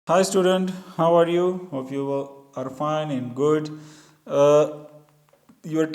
Hi student, how are you? Hope you are fine and good. Uh, your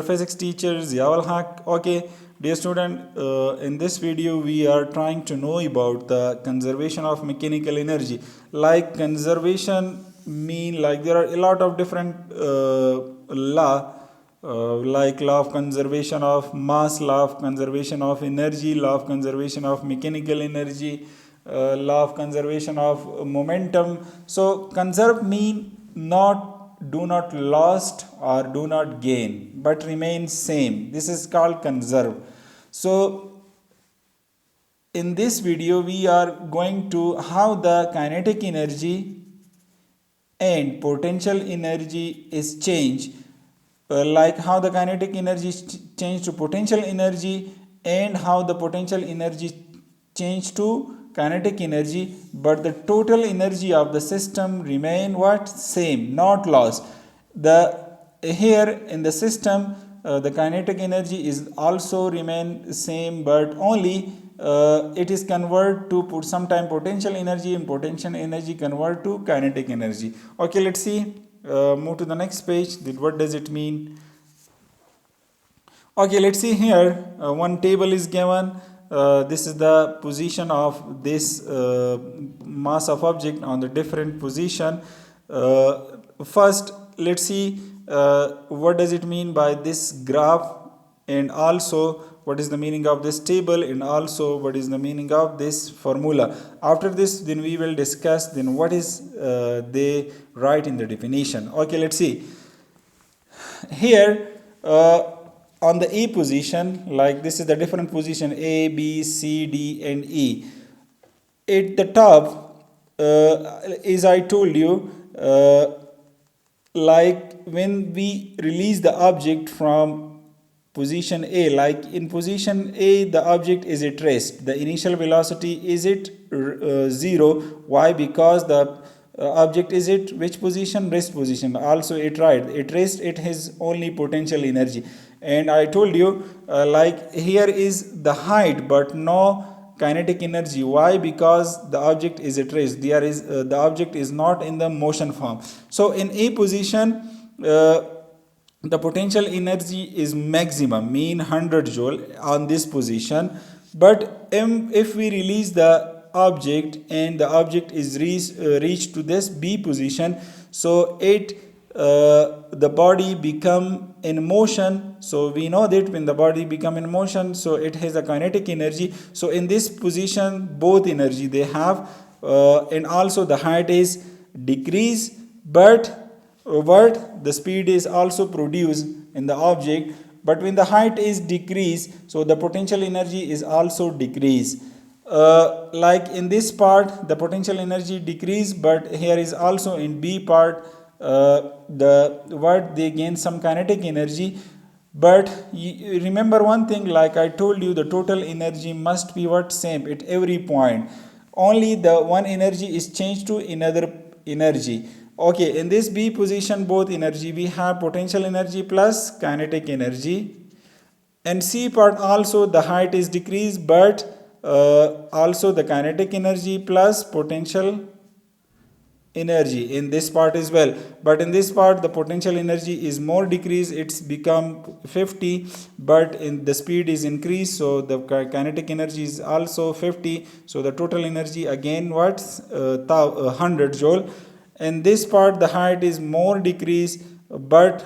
physics teacher Ziawal Haq. Okay, dear student, in this video we are trying to know about the conservation of mechanical energy. Like conservation mean like there are a lot of different law like law of conservation of mass, law of conservation of energy, law of conservation of mechanical energy, law of conservation of momentum. So conserve mean not do not lost or do not gain but remain same. This is called conserve. So in this video we are going to how the kinetic energy and potential energy is changed, like how the kinetic energy is changed to potential energy and how the potential energy changed to kinetic energy, but the total energy of the system remain what same, not lost. The here in the system the kinetic energy is also remain same, but only it is convert to put sometime potential energy and potential energy convert to kinetic energy. Okay, let's see. Move to the next page. What does it mean? Okay, let's see here. One table is given. This is the position of this mass of object on the different position. First, let's see what does it mean by this graph, and also what is the meaning of this table, and also what is the meaning of this formula. After this, then we will discuss then what is they write in the definition. Okay, let's see here. On the A position, like this is the different position A, B, C, D, and E. At the top, as I told you, like when we release the object from position A, like in position A, the object is at rest. The initial velocity is at 0. Why? Because the object is at which position? Rest position. Also at right. At rest, it has only potential energy. And I told you, like here is the height, but no kinetic energy. Why? Because the object is at rest. There is the object is not in the motion form. So in A position, the potential energy is maximum, mean 100 joule on this position. But if we release the object and the object is reached to this B position, so the body become in motion. So we know that when the body become in motion, so it has a kinetic energy. So in this position both energy they have, and also the height is decrease, but the speed is also produced in the object. But when the height is decreased, so the potential energy is also decreased. Like in this part the potential energy decrease, but here is also in B part the what they gain some kinetic energy. But you remember one thing, like I told you, the total energy must be what same at every point. Only the one energy is changed to another energy. Okay, in this B position both energy we have potential energy plus kinetic energy. And C part also the height is decreased, but also the kinetic energy plus potential energy in this part as well. But in this part the potential energy is more decreased, it's become 50, but in the speed is increased, so the kinetic energy is also 50. So the total energy again what 100 joule. In this part the height is more decreased, but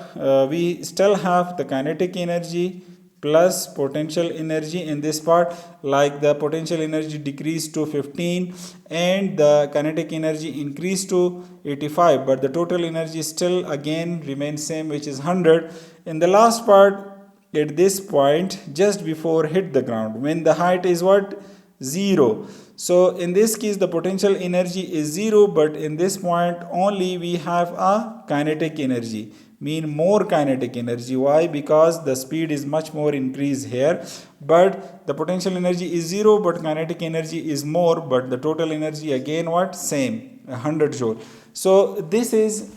we still have the kinetic energy plus potential energy in this part. Like the potential energy decreased to 15 and the kinetic energy increased to 85, but the total energy still again remains same, which is 100. In the last part, at this point just before hit the ground, when the height is what 0, so in this case the potential energy is 0, but in this point only we have a kinetic energy, mean more kinetic energy. Why? Because the speed is much more increased here, but the potential energy is 0 but kinetic energy is more, but the total energy again what same 100 joule. So this is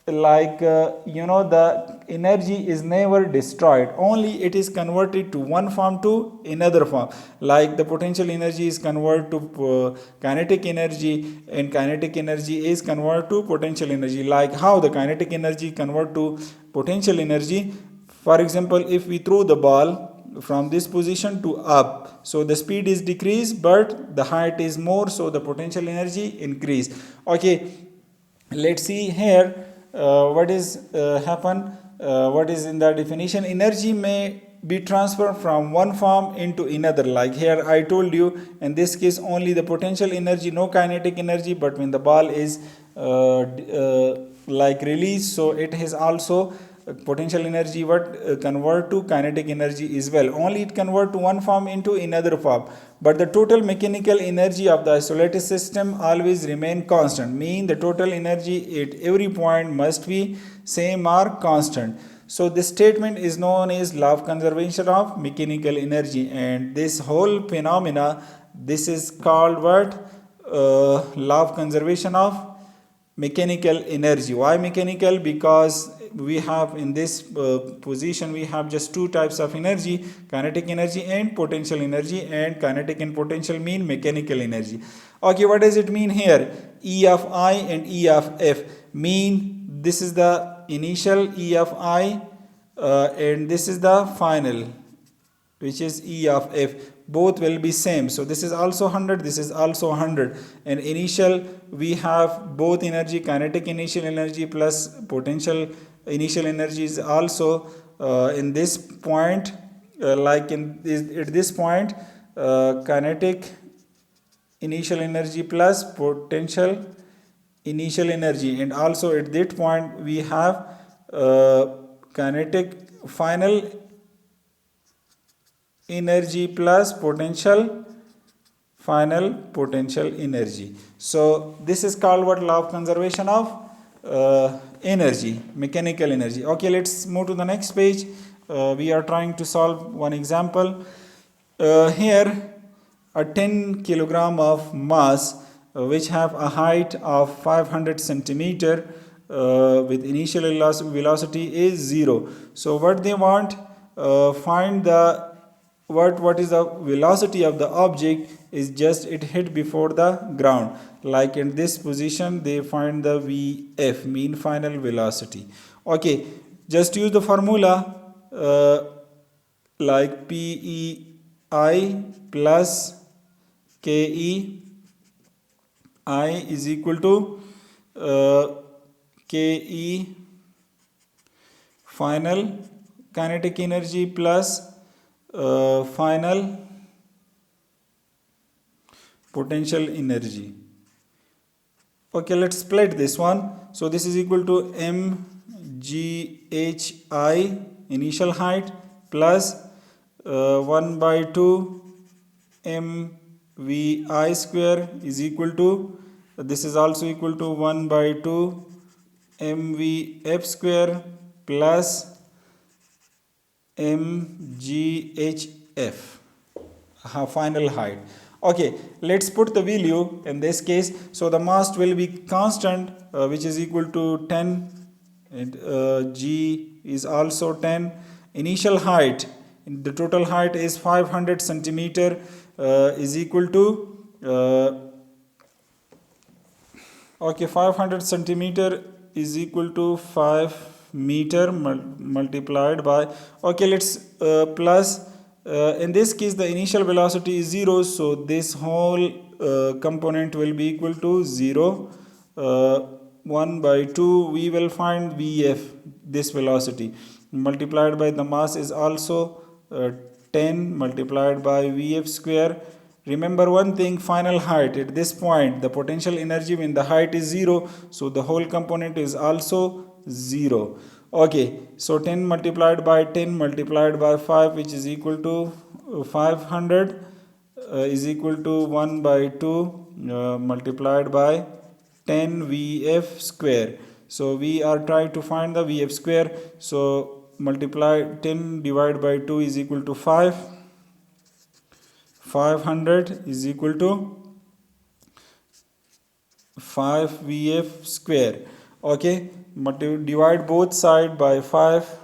like the energy is never destroyed, only it is converted to one form to another form. Like the potential energy is converted to kinetic energy, and kinetic energy is converted to potential energy. Like how the kinetic energy convert to potential energy. For example, if we throw the ball from this position to up, so the speed is decreased but the height is more, so the potential energy increase. Okay, let's see here what is happen, what is in the definition. Energy may be transferred from one form into another. Like here I told you, in this case only the potential energy, no kinetic energy, but when the ball is like released, so it has also potential energy what convert to kinetic energy as well, only it convert to one form into another form. But the total mechanical energy of the isolated system always remain constant, mean the total energy at every point must be same or constant. So this statement is known as law of conservation of mechanical energy, and this whole phenomena, this is called what, law of conservation of mechanical energy. Why mechanical? Because we have in this position we have just two types of energy, kinetic energy and potential energy, and kinetic and potential mean mechanical energy. Okay, what does it mean here? E of I and E of F mean this is the initial E of I and this is the final, which is E of F. Both will be same, so this is also 100, this is also 100. And initial we have both energy, kinetic initial energy plus potential initial energy is also in this point, like at this point, kinetic initial energy plus potential initial energy, and also at that point we have kinetic final energy plus potential final potential energy. So this is called what, law of conservation of energy, mechanical energy. Okay, let's move to the next page. We are trying to solve one example. Here a 10 kilogram of mass which have a height of 500 centimeter with initial velocity is 0. So what they want, find the what is the velocity of the object is just it hit before the ground. Like in this position they find the Vf, mean final velocity. Okay, just use the formula like PEI plus KE I is equal to KE final kinetic energy plus final potential energy. Okay, let's split this one. So this is equal to mghi initial height plus 1 by 2 mvi square is equal to, this is also equal to 1 by 2 mvf square plus mghf, final height. Okay, let's put the value in this case. So the mass will be constant, which is equal to 10, and g is also 10. Initial height, the total height is 500 centimeter, is equal to 500 centimeter is equal to 5 meter multiplied by, okay, let's plus, in this case the initial velocity is 0, so this whole component will be equal to 0. 1 by 2 we will find Vf, this velocity, multiplied by the mass is also 10 multiplied by Vf square. Remember one thing, final height, at this point the potential energy when the height is 0, so the whole component is also 0. Okay, so 10 multiplied by 10 multiplied by 5, which is equal to 500, is equal to 1 by 2 multiplied by 10 Vf square. So we are trying to find the Vf square, so multiply 10 divided by 2 is equal to 5. 500 is equal to 5 Vf square. Okay, but to divide both sides by 5.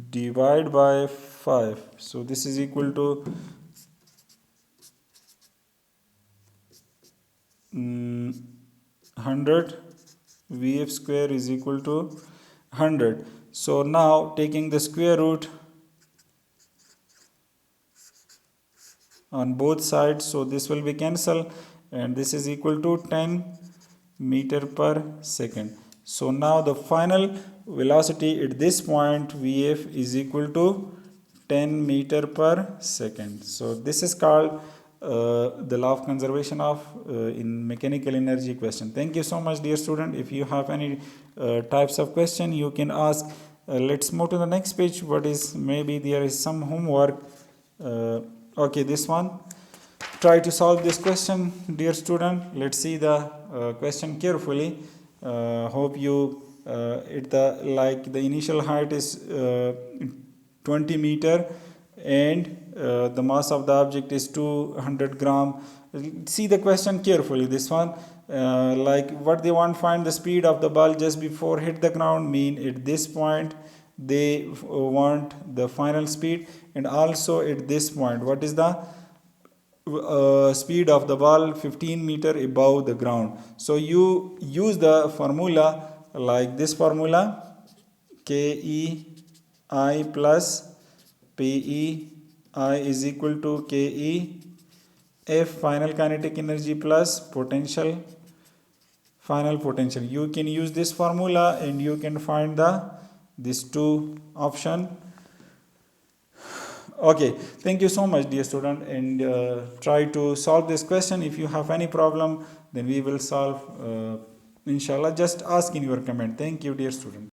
Divide by 5. So this is equal to 100. Vf square is equal to 100. So now taking the square root on both sides, so this will be cancelled, and this is equal to 10 meter per second. So now the final velocity at this point Vf is equal to 10 meter per second. So this is called the law of conservation of in mechanical energy question. Thank you so much, dear student. If you have any types of question, you can ask. Let's move to the next page. What is, maybe there is some homework. Okay, this one. Try to solve this question, dear student. Let's see the question carefully. Hope you the initial height is 20 meter, and the mass of the object is 200 gram. See the question carefully. This one, like what they want, find the speed of the ball just before hit the ground, mean at this point they want the final speed, and also at this point what is the speed of the ball 15 meter above the ground. So you use the formula, like this formula, KEI plus PEI is equal to KE F final kinetic energy plus potential, final potential. You can use this formula and you can find these two option. Okay, thank you so much, dear student, and try to solve this question. If you have any problem, then we will solve inshallah. Just ask in your comment. Thank you, dear student.